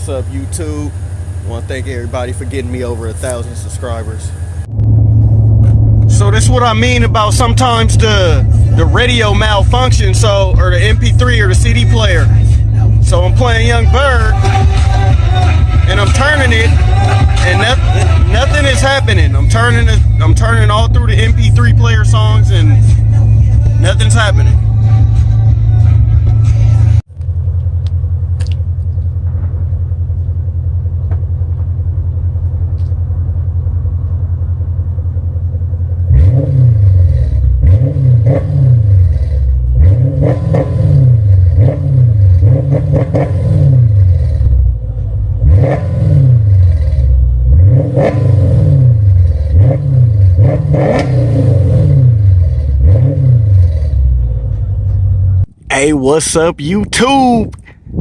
what's up, YouTube? I want to thank everybody for getting me over 1,000 subscribers. So this is what I mean about sometimes the radio malfunction, or the MP3 or the CD player. So I'm playing Young Bird and I'm turning it and nothing is happening. I'm turning all through the MP3 player songs and nothing's happening. Hey, what's up, YouTube?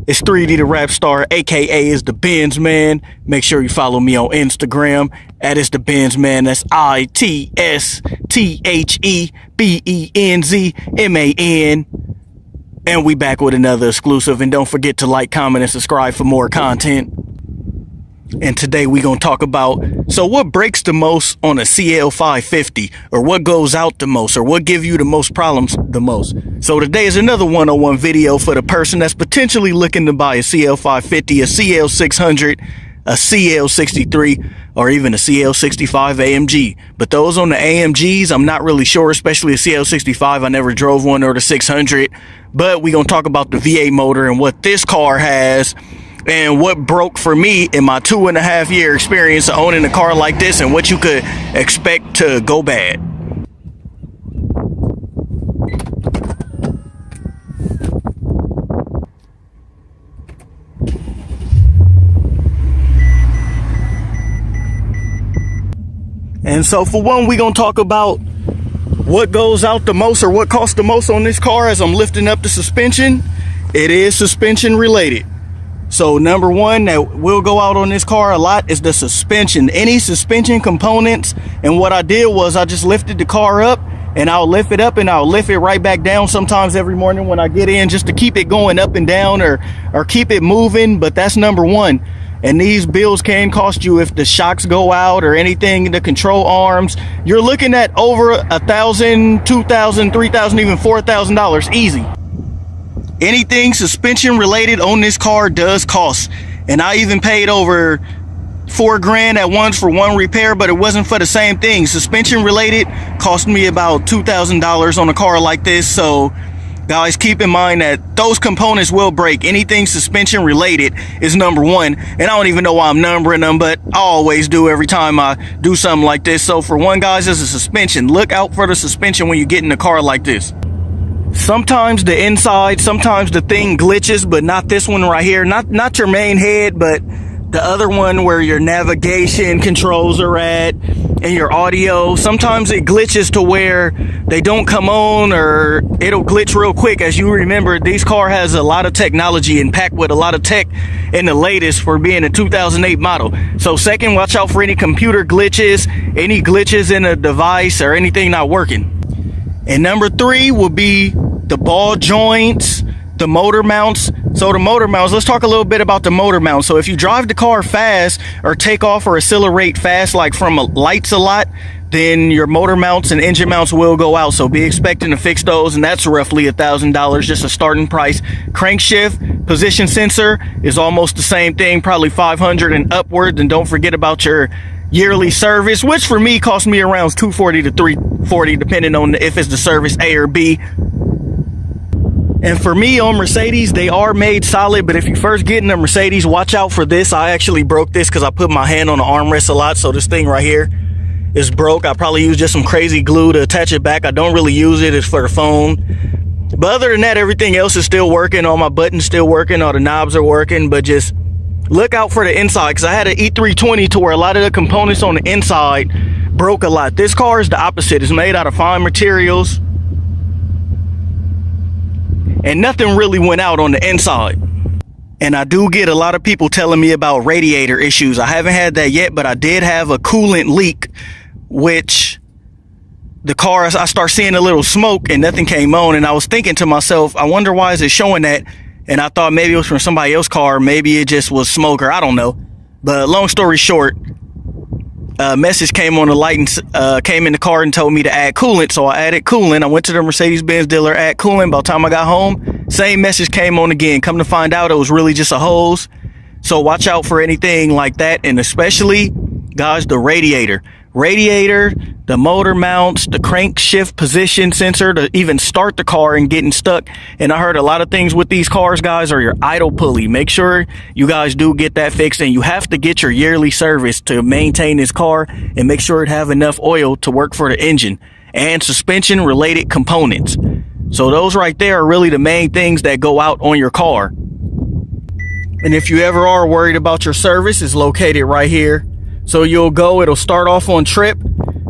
It's 3D the Rap Star, aka is the Benz Man. Make sure you follow me on Instagram at It's the Benz Man. That's ITSTHEBENZMAN. And we back with another exclusive. And don't forget to like, comment, and subscribe for more content. And today we gonna talk about, so what breaks the most on a CL550, or what goes out the most, or what give you the most problems the most. So today is another one-on-one video for the person that's potentially looking to buy a CL550, a CL600, a CL63, or even a CL65 AMG. But those on the AMGs, I'm not really sure, especially a CL65. I never drove one, or the 600. But we gonna talk about the V8 motor and what this car has, and what broke for me in my 2.5 year experience of owning a car like this, and what you could expect to go bad. And so for one, we gonna talk about what goes out the most, or what costs the most on this car as I'm lifting up the suspension. It is suspension related. So number one that will go out on this car a lot is the suspension, any suspension components. And what I did was I just lifted the car up, and I'll lift it up and I'll lift it right back down sometimes every morning when I get in, just to keep it going up and down, or keep it moving. But that's number one. And these bills can cost you if the shocks go out or anything, the control arms. You're looking at over $1,000, $2,000, $3,000, even $4,000 easy. Anything suspension related on this car does cost. And I even paid over $4,000 at once for one repair, but it wasn't for the same thing. Suspension related cost me about $2,000 on a car like this. So guys, keep in mind that those components will break. Anything suspension related is number one. And I don't even know why I'm numbering them, but I always do every time I do something like this. So for one, guys, is a suspension. Look out for the suspension when you get in a car like this. Sometimes the inside, sometimes the thing glitches, but not this one right here. Not your main head, but the other one where your navigation controls are at and your audio. Sometimes it glitches to where they don't come on, or it'll glitch real quick. As you remember, this car has a lot of technology and packed with a lot of tech in the latest for being a 2008 model. So second, watch out for any computer glitches, any glitches in a device, or anything not working. And number three will be the ball joints, the motor mounts. So the motor mounts, let's talk a little bit about the motor mounts. So if you drive the car fast, or take off or accelerate fast, like from lights a lot, then your motor mounts and engine mounts will go out. So be expecting to fix those, and that's roughly $1,000, just a starting price. Crankshaft position sensor is almost the same thing, probably $500 and upward. And don't forget about your yearly service, which for me cost me around $240 to $340, depending on if it's the service A or B. And for me on Mercedes, they are made solid, but if you first get in a Mercedes, watch out for this. I actually broke this because I put my hand on the armrest a lot, so this thing right here is broke. I probably use just some crazy glue to attach it back. I don't really use it. It's for the phone. But other than that, everything else is still working. All my buttons still working, all the knobs are working. But just look out for the inside, because I had an E320 to where a lot of the components on the inside broke a lot. This car is the opposite. It's made out of fine materials, and nothing really went out on the inside. And I do get a lot of people telling me about radiator issues. I haven't had that yet, but I did have a coolant leak, which the car, I start seeing a little smoke and nothing came on. And I was thinking to myself, I wonder why is it showing that? and I thought maybe it was from somebody else's car. Maybe it just was smoke, or I don't know. But long story short, a message came on the light and came in the car and told me to add coolant. So I added coolant. I went to the Mercedes-Benz dealer, add coolant. By the time I got home, same message came on again. Come to find out, it was really just a hose. So watch out for anything like that, and especially, guys, the radiator, the motor mounts, the crankshaft position sensor to even start the car and getting stuck. And I heard a lot of things with these cars, guys, are your idle pulley. Make sure you guys do get that fixed, and you have to get your yearly service to maintain this car and make sure it have enough oil to work for the engine and suspension related components. So those right there are really the main things that go out on your car. And if you ever are worried about your service, it's located right here. So you'll go, it'll start off on trip.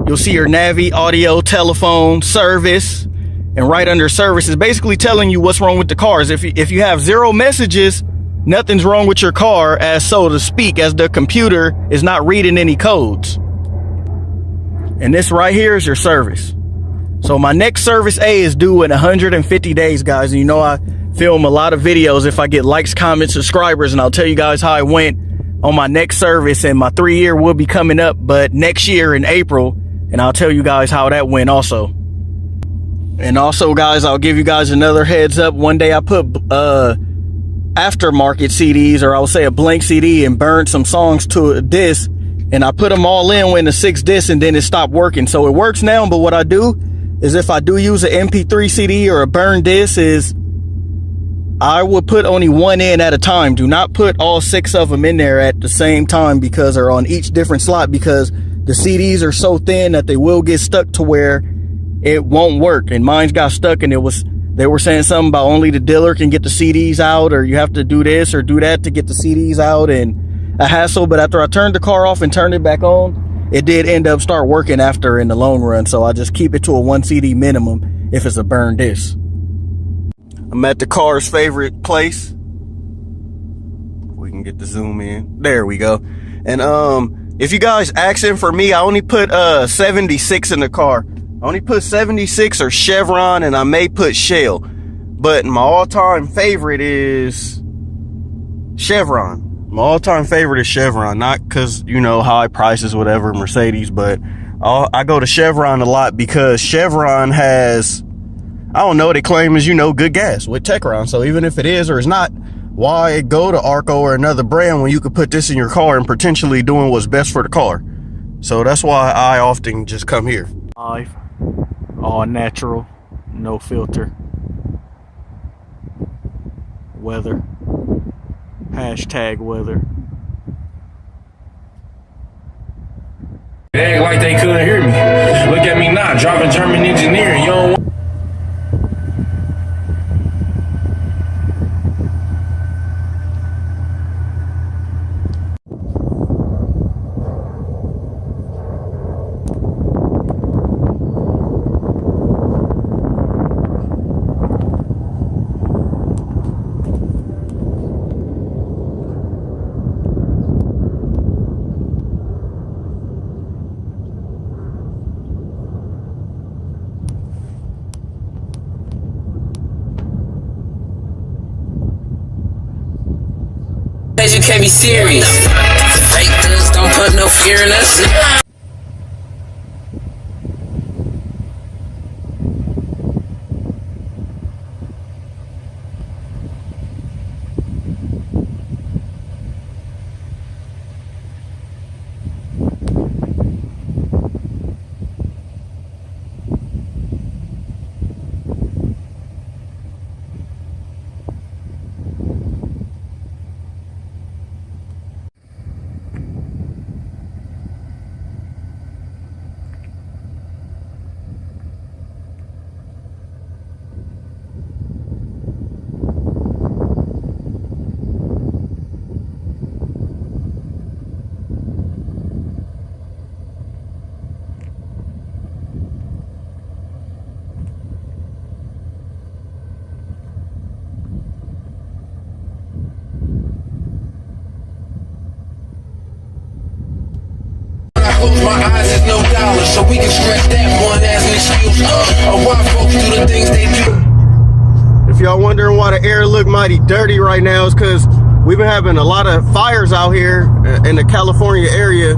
You'll see your Navi, audio, telephone, service, and right under service is basically telling you what's wrong with the cars. If you have 0 messages, nothing's wrong with your car, as so to speak, as the computer is not reading any codes. And this right here is your service. So my next service A is due in 150 days, guys. And you know I film a lot of videos if I get likes, comments, subscribers, and I'll tell you guys how I went on my next service, and my 3-year will be coming up, but next year in April, and I'll tell you guys how that went also. And also, guys, I'll give you guys another heads up. One day I put aftermarket CDs, or I would say a blank CD, and burned some songs to a disc, and I put them all in a 6 disc, and then it stopped working. So it works now, but what I do is if I do use an MP3 CD or a burned disc, is I will put only one in at a time. Do not put all 6 of them in there at the same time, because they're on each different slot, because the CDs are so thin that they will get stuck to where it won't work. And mine got stuck, and they were saying something about only the dealer can get the CDs out, or you have to do this or do that to get the CDs out, and a hassle. But after I turned the car off and turned it back on, it did end up start working after in the long run. So I just keep it to a 1 CD minimum if it's a burned disc. I'm at the car's favorite place. We can get the zoom in. There we go. And if you guys asking for me, I only put 76 in the car. I only put 76 or Chevron, and I may put Shell. But my all-time favorite is Chevron. My all-time favorite is Chevron. Not because, you know, high prices, whatever, Mercedes, but I go to Chevron a lot because Chevron has, I don't know, they claim is, you know, good gas with Techron. So even if it is or is not, why go to Arco or another brand when you could put this in your car and potentially doing what's best for the car? So that's why I often just come here. Live, all natural, no filter. Weather, hashtag weather. They act like they couldn't hear me. Look at me now, dropping German engineering. You don't want you can't be serious. Fake this, don't put no fear in us. My eyes is no dollar, so we can scratch that one as an excuse. Why folks do the things they do. If y'all wondering why the air look mighty dirty right now, it's because we've been having a lot of fires out here in the California area.